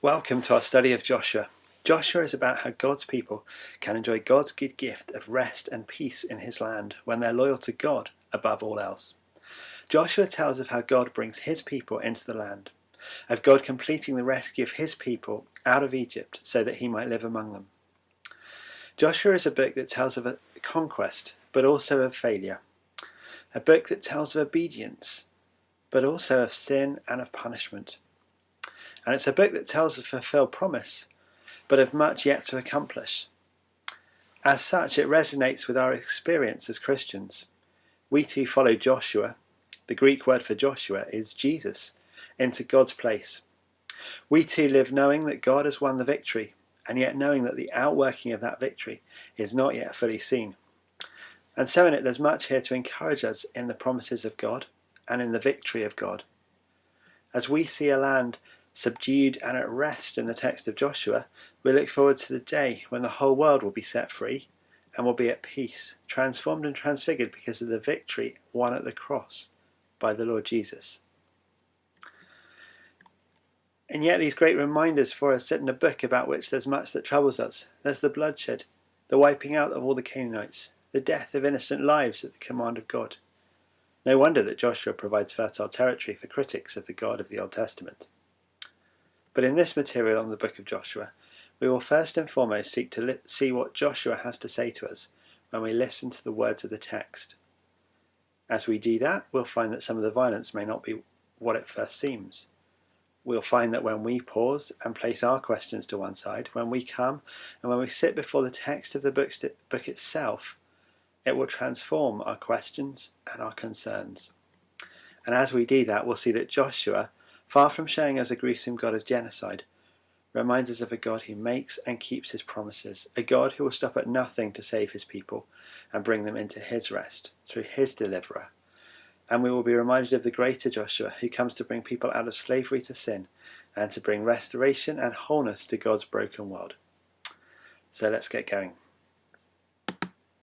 Welcome to our study of Joshua. Joshua is about how God's people can enjoy God's good gift of rest and peace in his land when they're loyal to God above all else. Joshua tells of how God brings his people into the land, of God completing the rescue of his people out of Egypt so that he might live among them. Joshua is a book that tells of a conquest, but also of failure. A book that tells of obedience, but also of sin and of punishment. And it's a book that tells of fulfilled promise, but of much yet to accomplish. As such, it resonates with our experience as Christians. We too follow Joshua. The Greek word for Joshua is Jesus, into God's place. We too live knowing that God has won the victory, and yet knowing that the outworking of that victory is not yet fully seen. And so in it, there's much here to encourage us in the promises of God and in the victory of God. As we see a land subdued and at rest in the text of Joshua, we look forward to the day when the whole world will be set free and will be at peace, transformed and transfigured because of the victory won at the cross by the Lord Jesus. And yet these great reminders for us sit in a book about which there's much that troubles us. There's the bloodshed, the wiping out of all the Canaanites, the death of innocent lives at the command of God. No wonder that Joshua provides fertile territory for critics of the God of the Old Testament. But in this material on the book of Joshua, we will first and foremost seek to see what Joshua has to say to us when we listen to the words of the text. As we do that, we'll find that some of the violence may not be what it first seems. We'll find that when we pause and place our questions to one side, when we come and when we sit before the text of the book itself, it will transform our questions and our concerns. And as we do that, we'll see that Joshua, far from showing us a gruesome God of genocide, reminds us of a God who makes and keeps his promises, a God who will stop at nothing to save his people and bring them into his rest through his deliverer. And we will be reminded of the greater Joshua who comes to bring people out of slavery to sin and to bring restoration and wholeness to God's broken world. So let's get going.